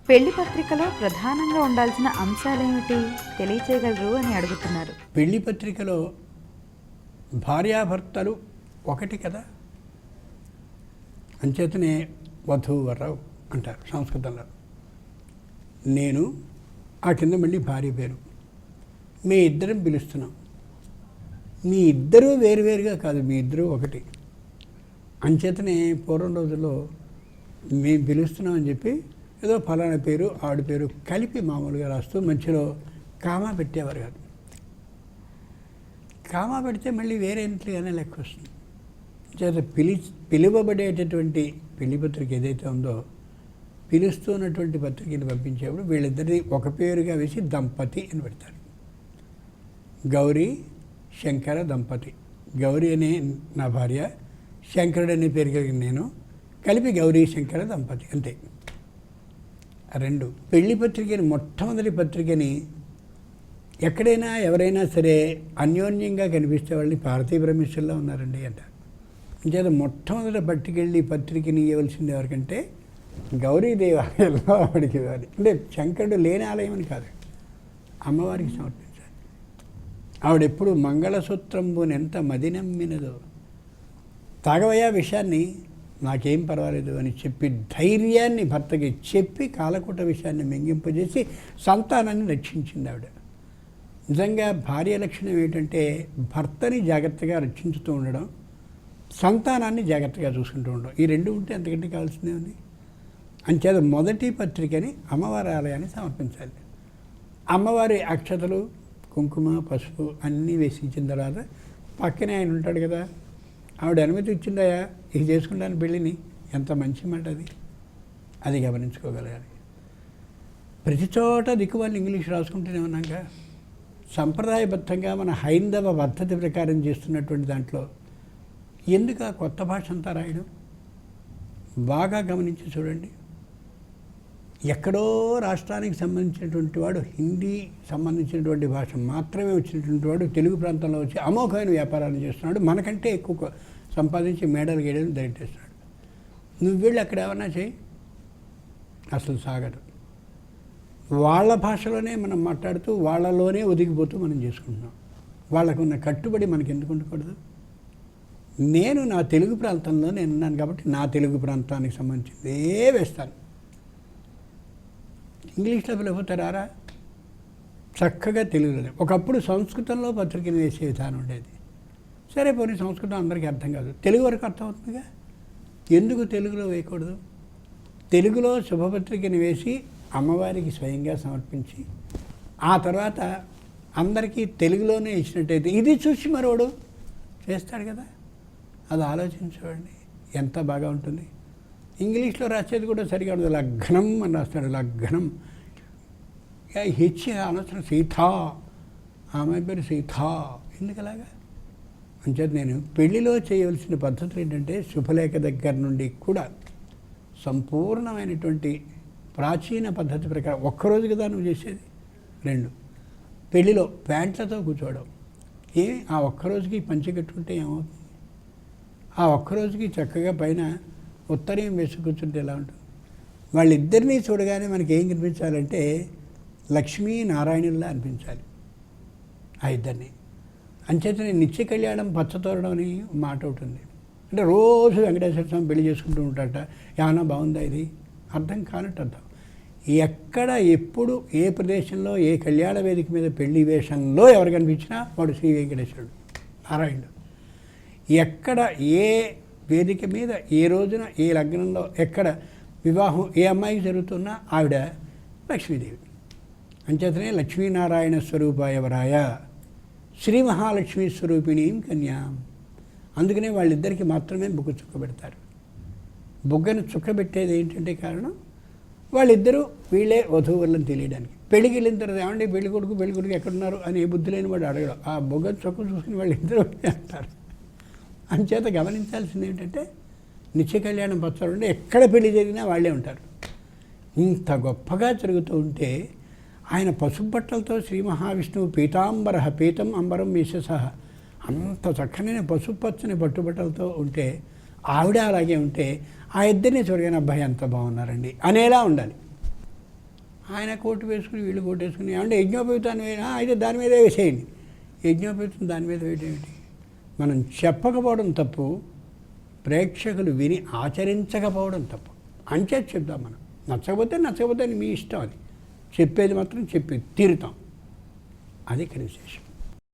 పెళ్లి పత్రికలో ప్రధానంగా ఉండాల్సిన అంశాలేమిటి తెలియచేయగలరు అని అడుగుతున్నారు. పెళ్లి పత్రికలో భార్యాభర్తలు ఒకటి కదా, అంచేతనే వధూవరవు అంటారు సంస్కృతంలో. నేను ఆ కింద మళ్ళీ భార్య పేరు, మీ ఇద్దరం పిలుస్తున్నాం. మీ ఇద్దరూ వేరువేరుగా కాదు, మీ ఇద్దరూ ఒకటి. అంచేతనే పూర్వం రోజుల్లో మేము పిలుస్తున్నాం అని చెప్పి ఏదో ఫలానా పేరు ఆవిడ పేరు కలిపి మామూలుగా రాస్తూ మధ్యలో కామా పెట్టేవారు కాదు. కామా పెడితే మళ్ళీ వేరే ఇంట్లోనే లెక్క వస్తుంది. చేత పిలువబడేటటువంటి పెళ్లి పత్రిక ఏదైతే ఉందో, పిలుస్తున్నటువంటి పత్రికని పంపించేప్పుడు వీళ్ళిద్దరిది ఒక పేరుగా వేసి దంపతి అని పెడతారు. గౌరీ శంకర దంపతి. గౌరీ అనే నా భార్య, శంకరుడు అనే పేరు కలిగిన నేను, కలిపి గౌరీ శంకర దంపతి అంతే. రెండు పెళ్లి పత్రికని, మొట్టమొదటి పత్రికని ఎక్కడైనా ఎవరైనా సరే అన్యోన్యంగా కనిపిస్తే వాళ్ళని పార్వతీ పరమేశ్వరులా ఉన్నారండి అంటారు. అంచేత మొట్టమొదటి పట్టుకెళ్ళి పత్రికని ఇవ్వవలసింది ఎవరికంటే గౌరీదేవి ఆలయంలో ఆవిడికి ఇవ్వాలి. అంటే శంకరుడు లేని ఆలయం అని కాదు, అమ్మవారికి సమర్పించాలి. ఆవిడెప్పుడు మంగళసూత్రంబుని ఎంత మది నమ్మినదో, తాగవయ్యా విషయాన్ని, నాకేం పర్వాలేదు అని చెప్పి ధైర్యాన్ని భర్తకి చెప్పి కాలకూట విషయాన్ని మింగింపజేసి సంతానాన్ని రక్షించింది ఆవిడ. నిజంగా భార్య లక్షణం ఏంటంటే భర్తని జాగ్రత్తగా రక్షించుతూ ఉండడం, సంతానాన్ని జాగ్రత్తగా చూసుకుంటూ ఉండడం. ఈ రెండు ఉంటే అంతకంటే కావాల్సిందే ఉంది. అంచేత మొదటి పత్రికని అమ్మవారి ఆలయాన్ని సమర్పించాలి. అమ్మవారి అక్షతలు, కుంకుమ, పసుపు అన్నీ వేసి ఇచ్చిన తర్వాత పక్కనే ఆయన ఉంటాడు కదా, ఆవిడ అనుమతి ఇచ్చిందయా ఇది చేసుకుంటాను పెళ్ళిని, ఎంత మంచి మాట అది. అది గమనించుకోగలగాలి. ప్రతి చోట దిక్కువాళ్ళు ఇంగ్లీష్ రాసుకుంటూనే ఉన్నాక, సంప్రదాయబద్ధంగా మన హైందవ పద్ధతి ప్రకారం చేస్తున్నటువంటి దాంట్లో ఎందుకు ఆ కొత్త భాష అంతా రాయడం? బాగా గమనించి చూడండి. ఎక్కడో రాష్ట్రానికి సంబంధించినటువంటి వాడు, హిందీ సంబంధించినటువంటి భాష మాత్రమే వచ్చినటువంటి వాడు తెలుగు ప్రాంతంలో వచ్చి అమోఘమైన వ్యాపారాలు చేస్తున్నాడు, మనకంటే ఎక్కువ సంపాదించి మేడలు గేడలు దయచేస్తున్నాడు. నువ్వు వెళ్ళి అక్కడ ఏమన్నా చేయి, అసలు సాగదు. వాళ్ళ భాషలోనే మనం మాట్లాడుతూ వాళ్ళలోనే ఒదిగిపోతూ మనం చేసుకుంటున్నాం. వాళ్ళకున్న కట్టుబడి మనకి ఎందుకు ఉండకూడదు? నేను నా తెలుగు ప్రాంతంలో నేను ఉన్నాను కాబట్టి నా తెలుగు ప్రాంతానికి సంబంధించిందే వేస్తాను. ఇంగ్లీష్లో పిలవతారా? చక్కగా తెలుగులోనే. ఒకప్పుడు సంస్కృతంలో పత్రికను వేసే విధానం ఉండేది. సరే పోనీ సంస్కృతం అందరికీ అర్థం కాదు, తెలుగు వరకు అర్థమవుతుందిగా, ఎందుకు తెలుగులో వేయకూడదు? తెలుగులో శుభపత్రికను వేసి అమ్మవారికి స్వయంగా సమర్పించి ఆ తర్వాత అందరికీ తెలుగులోనే ఇచ్చినట్టయితే ఇది చూసి మరోడు చేస్తాడు కదా. అది ఆలోచించండి, ఎంత బాగా ఉంటుంది. ఇంగ్లీష్లో రాసేది కూడా సరిగా ఉండదు, లగ్నం అని రాస్తాడు, లగ్నం. హెచ్చి అనవసరం, సీతా, ఆమె పేరు సీతా, ఎందుకు అలాగా? అంచేత నేను పెళ్లిలో చేయవలసిన పద్ధతులు ఏంటంటే శుభలేఖ దగ్గర నుండి కూడా సంపూర్ణమైనటువంటి ప్రాచీన పద్ధతి ప్రకారం ఒక్కరోజు కదా నువ్వు చేసేది. రెండు, పెళ్లిలో ప్యాంట్లతో కూర్చోవడం. ఆ ఒక్కరోజుకి పంచె కట్టుకుంటే ఏమవుతుంది? ఆ ఒక్కరోజుకి చక్కగా పైన ఉత్తరీయం వేసి కూర్చుంటే ఎలా ఉంటుంది? వాళ్ళిద్దరినీ చూడగానే మనకి ఏం కనిపించాలంటే లక్ష్మీ నారాయణుల్లా అనిపించాలి ఆ ఇద్దరిని. అంచేతనే నిత్య కళ్యాణం పచ్చతోరణం అని మాట ఉంటుంది. అంటే రోజు వెంకటేశ్వర స్వామి పెళ్లి చేసుకుంటూ ఉంటాడట. ఏమన్నా బాగుందా? ఇది అర్థం కానట్టు అర్థం. ఎక్కడ ఎప్పుడు ఏ ప్రదేశంలో ఏ కళ్యాణ వేదిక మీద పెళ్లి వేషంలో ఎవరు కనిపించినా వాడు శ్రీ వెంకటేశ్వరుడు నారాయణుడు. ఎక్కడ ఏ వేదిక మీద ఏ రోజున ఏ లగ్నంలో ఎక్కడ వివాహం ఏ అమ్మాయికి జరుగుతున్నా ఆవిడ లక్ష్మీదేవి. అంచేతనే లక్ష్మీనారాయణ స్వరూపాయ వరాయ శ్రీ మహాలక్ష్మీ స్వరూపిణీం కన్యాం. అందుకనే వాళ్ళిద్దరికి మాత్రమే బుగ్గ చుక్క పెడతారు. బుగ్గను చుక్క పెట్టేది ఏంటంటే కారణం, వాళ్ళిద్దరూ వీళ్ళే వధూవరులను తెలియడానికి. పెళ్ళికి వెళ్ళిన తర్వాత ఏమంటే పెళ్లి కొడుకు ఎక్కడున్నారు అని ఏ బుద్ధి లేని వాడు అడగడం. ఆ బుగ్గ చుక్క చూసుకుని వాళ్ళిద్దరూ అంటారు. అంచేత గమనించాల్సింది ఏంటంటే నిత్య కళ్యాణం పచ్చడి ఉంటే ఎక్కడ పెళ్లి జరిగినా వాళ్ళే ఉంటారు. ఇంత గొప్పగా జరుగుతూ ఉంటే ఆయన పసుపు బట్టలతో శ్రీ మహావిష్ణువు పీతాంబర పీతం అంబరం యశస అంత చక్కనైన పసుపు పచ్చని పట్టుబట్టలతో ఉంటే ఆవిడ అలాగే ఉంటే ఆ ఇద్దరిని చూడగానే అబ్బాయి ఎంత బాగున్నారండి అనేలా ఉండాలి. ఆయన కోటు వేసుకుని వీళ్ళు కోటు వేసుకుని అంటే యజ్ఞోపేతాన్ని అయితే దాని మీదే వేసేయండి. యజ్ఞోపేతం దాని మీద వేయటేమిటి? మనం చెప్పకపోవడం తప్పు, ప్రేక్షకులు విని ఆచరించకపోవడం తప్పు. అంచేది చెప్తాం మనం. నచ్చకపోతే మీ ఇష్టం, అది చెప్పేది మాత్రం చెప్పి తీరుతాం. అది ఇక్కడ విశేషం.